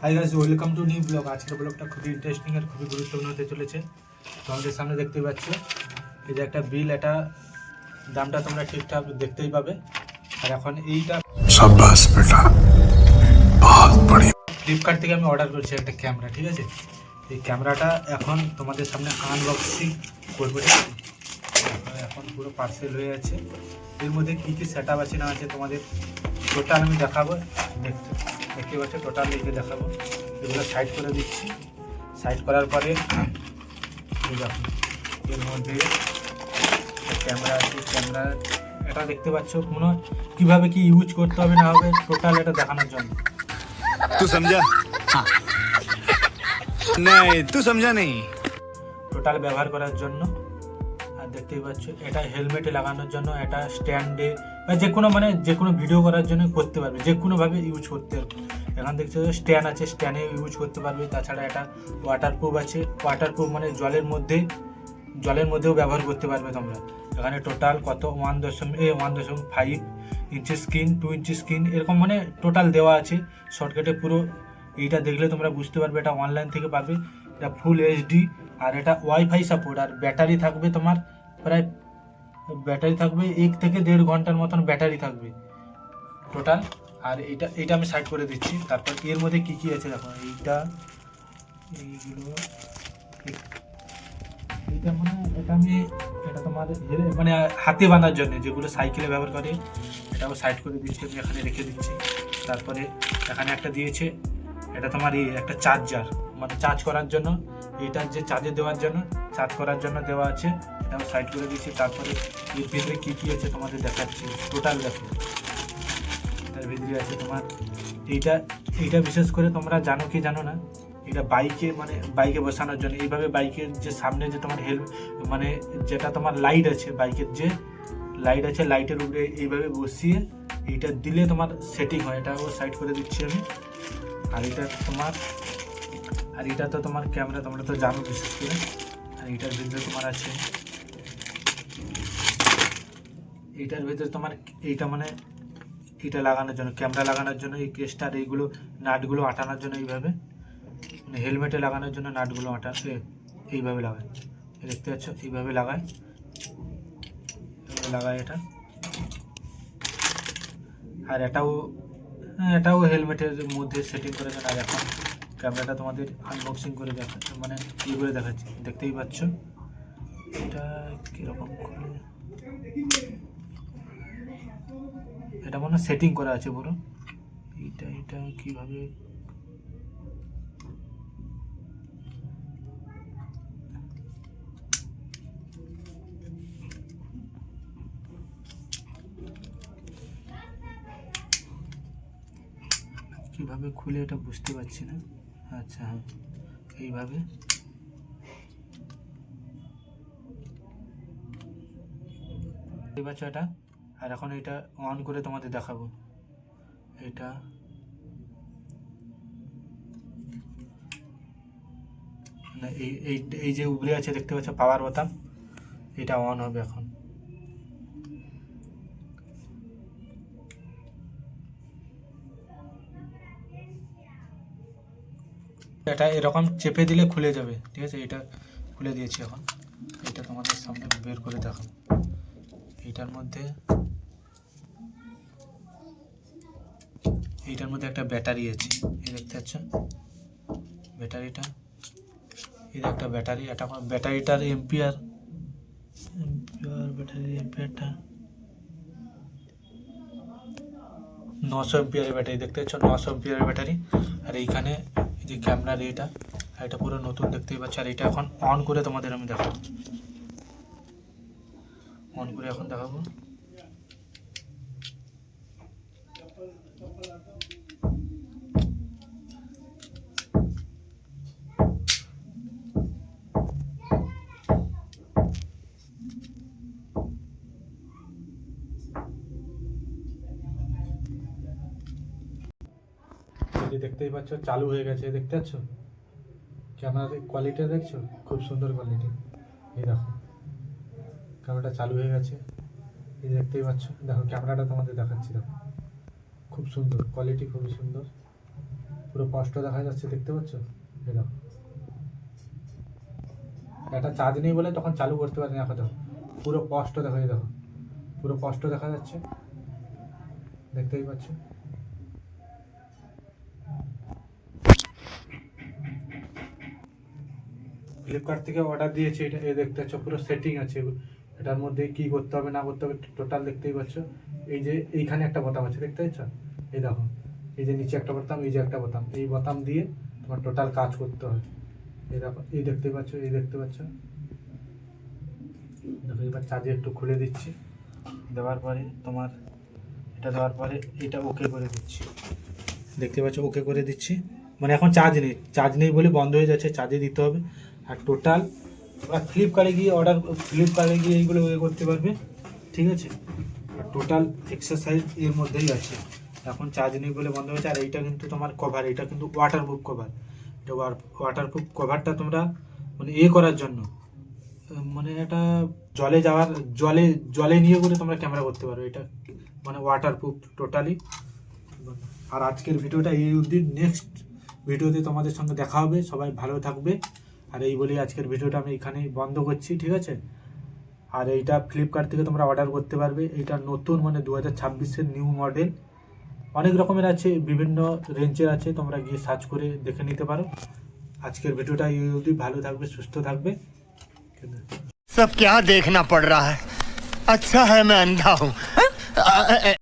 Hi guys, welcome to new blog. আজকের ব্লগটা খুবই ইন্টারেস্টিং আর খুবই গুরুত্বপূর্ণ হতে চলেছে। তোমাদের সামনে দেখতে পাচ্ছ এই যে একটা বিল, এটা দামটা তোমরা ঠিকঠাক দেখতেই পাবে। আর এখন এইটা शाबाश बेटा, बहुत बढ़िया। ফ্লিপকার্ট থেকে আমি অর্ডার করেছি একটা ক্যামেরা, ঠিক আছে। এই ক্যামেরাটা এখন তোমাদের সামনে আনবক্সিং করবো, ঠিক আছে। এখন পুরো পার্সেল হয়ে আছে। এর মধ্যে কী কী সেট আপ আছে না আছে তোমাদের টোটাল আমি দেখাবো। দেখতে পাচ্ছ টোটাল এই যে দেখাবো। এগুলো সাইড করে দিচ্ছি। সাইড করার পরে এই দেখো এর মধ্যে ক্যামেরা আছে। ক্যামেরা এটা দেখতে পাচ্ছ কোনো কীভাবে কি ইউজ করতে হবে না হবে টোটাল এটা দেখানোর জন্য। तू समझा? हाँ। नहीं, तू समझा नहीं। টোটাল ব্যবহার করার জন্য। আর দেখতেই পাচ্ছ এটা হেলমেটে লাগানোর জন্য, এটা স্ট্যান্ডে বা যে কোনো মানে যে কোনো ভিডিও করার জন্য করতে পারবে, যে কোনোভাবে ইউজ করতে পারবে। এখান দেখছো স্ট্যান্ড আছে, স্ট্যান্ডে ইউজ করতে পারবে। তাছাড়া এটা ওয়াটারপ্রুফ আছে, ওয়াটারপ্রুফ মানে জলের মধ্যেও ব্যবহার করতে পারবে তোমরা। এখানে টোটাল কত 1.5 ইঞ্চি স্ক্রিন, 2 ইঞ্চি স্ক্রিন, এরকম মানে টোটাল দেওয়া আছে শর্টকাটে। পুরো এইটা দেখলে তোমরা বুঝতে পারবে এটা অনলাইন থেকে পাবে। এটা ফুল এইচডি আর এটা ওয়াইফাই সাপোর্ট। আর ব্যাটারি থাকবে তোমার প্রায় 1 থেকে 1.5 ঘন্টার মতন ব্যাটারি থাকবে টোটাল। আর এইটা আমি সাইড করে দিচ্ছি। তারপর এর মধ্যে কি কি আছে দেখো। এইগুলো এইটা মানে এটা তোমার মানে হাতে বাঁধার জন্য যেগুলো সাইকেলে ব্যবহার করে, এটাও সাইড করে দিচ্ছি আমি, এখানে রেখে দিচ্ছি। তারপরে এখানে একটা দিয়েছে, এটা তোমার একটা চার্জার মানে চার্জ করার জন্য। এটার যে চার্জে দেওয়ার জন্য, চার্জ করার জন্য দেওয়া আছে, এটাও সাইড করে দিচ্ছি। তারপরে এর ভিতরে কী কী আছে তোমাদের দেখাচ্ছি টোটাল দেখো। এটার ভিতরে আছে তোমার এইটা বিশেষ করে তোমরা জানো কি জানো না, এটা বাইকে বসানোর জন্য। এইভাবে বাইকের যে সামনে যে তোমার মানে যেটা তোমার লাইট আছে, বাইকের যে লাইট আছে, লাইটের উপরে এইভাবে বসিয়ে এইটা দিলে তোমার সেটিং হয়। এটাও সাইড করে দিচ্ছি আমি। আর এটা তো তোমার ক্যামেরা, তোমরা তো জানো বিশেষ করে। আর এইটার ভিতরে তোমার আছে, এইটার ভিতরে তোমার এইটা মানে এটা লাগানোর জন্য, ক্যামেরা লাগানোর জন্য এই কেসটার এইগুলো নাটগুলো আটানোর জন্য এইভাবে, মানে হেলমেটে লাগানোর জন্য নাটগুলো এইভাবে লাগায়। দেখতে পাচ্ছ এইভাবে লাগায় এটা। আর এটাও হেলমেটের মধ্যে সেটিং করে দেন। আর এখন ক্যামেরাটা তোমাদের আনবক্সিং করে মানে করে দেখাচ্ছি। দেখতেই পাচ্ছ এটা কীরকম খুলে, এটা মনে সেটিং করা আছে পুরো। এটা কীভাবে খুলে এটা বুঝতে পারছি না। আচ্ছা হ্যাঁ, এইভাবে এটা। আর এখন এটা অন করে তোমাদের দেখাবো। এটা এই যে উপরে আছে দেখতে পাচ্ছ পাওয়ার বোতাম, এটা অন হবে এখন। এটা এরকম চেপে দিলে খুলে যাবে, ঠিক আছে। এটা খুলে দিয়েছি এখন। এটা তোমাদের সামনে বের করে দেখাবো। এইটার মধ্যে একটা ব্যাটারি আছে, এই দেখতে পাচ্ছ ব্যাটারিটা। এই একটা ব্যাটারি, এটা ব্যাটারিটার এম্পিয়ারটা 900 এম্পিয়ারের ব্যাটারি, দেখতে পাচ্ছ 900 এম্পিয়ারের ব্যাটারি। আর এইখানে এই যে ক্যামেরার এটা পুরো নতুন দেখতেই পাচ্ছ। আর এটা এখন অন করে তোমাদের আমি দেখাবো। অন করে এখন দেখাবো। দেখতেই পাচ্ছ চালু হয়ে গেছে, দেখতে পাচ্ছ ক্যামেরার কোয়ালিটি দেখছো, খুব সুন্দর কোয়ালিটি। এই দেখো ক্যামেরাটা চালু হয়ে গেছে, এই দেখতেই পাচ্ছ। দেখো ক্যামেরাটা তোমাদের দেখাচ্ছি, দেখো খুব সুন্দর কোয়ালিটি, খুবই সুন্দর। পুরো স্পষ্ট দেখা যাচ্ছে, দেখতে পাচ্ছ? এই দেখো, এটা চার্জ নেই বলে তখন চালু করতে পারিনি, এখন দেখো পুরো স্পষ্ট দেখা যায়, দেখো পুরো স্পষ্ট দেখা যাচ্ছে, দেখতেই পাচ্ছ। ফ্লিপকার্ট থেকে অর্ডার দিয়েছি, এটা এই দেখতে পাচ্ছ পুরো সেটিং আছে, এটার মধ্যে কি করতে হবে না করতে হবে টোটাল দেখতেই পাচ্ছ। এই যে এইখানে একটা বোতাম আছে, দেখতে পাচ্ছ? এই দেখো, এই যে নিচে একটা বোতাম, এই যে একটা বোতাম, এই বোতাম দিয়ে তোমার টোটাল কাজ করতে হয়। এই দেখো, এই দেখতে পাচ্ছ, এই দেখতে পাচ্ছ। দেখো এবার চার্জে একটু খুলে দিচ্ছি, দেওয়ার পরে তোমার এটা দেওয়ার পরে এটা ওকে করে দিচ্ছি, দেখতে পাচ্ছ? ওকে করে দিচ্ছি, মানে এখন চার্জ নেই বলে বন্ধ হয়ে যাচ্ছে, চার্জে দিতে হবে। আর টোটাল ফ্লিপকার্টে গিয়ে এইগুলো ওয়ে করতে পারবে, ঠিক আছে? আর টোটাল এক্সারসাইজ এর মধ্যেই আছে, এখন চার্জ নেই বলে বন্ধ হয়েছে। আর এইটা কিন্তু তোমার কভার, এটা কিন্তু ওয়াটারপ্রুফ কভার, এটা ওয়াটারপ্রুফ কভারটা তোমরা মানে করার জন্য, মানে এটা জলে নিয়ে করে তোমরা ক্যামেরা করতে পারো, এটা মানে ওয়াটারপ্রুফ টোটালি। আর আজকের ভিডিওটা এই অবধি, নেক্সট ভিডিওতে তোমাদের সঙ্গে দেখা হবে, সবাই ভালো থাকবে। আর এই বলেই আজকের ভিডিওটা আমি এখানেই বন্ধ করছি, ঠিক আছে? আর এইটা ফ্লিপকার্ট থেকে তোমরা অর্ডার করতে পারবে, এইটা নতুন মানে 2026-এর নিউ মডেল, অনেক রকমের আছে, বিভিন্ন রেঞ্জের আছে, তোমরা গিয়ে সার্চ করে দেখে নিতে পারো। আজকের ভিডিওটা এই অবধি, ভালো থাকবে, সুস্থ থাকবে। सब क्या देखना पड़ रहा है? अच्छा है मैं अंधा हूँ।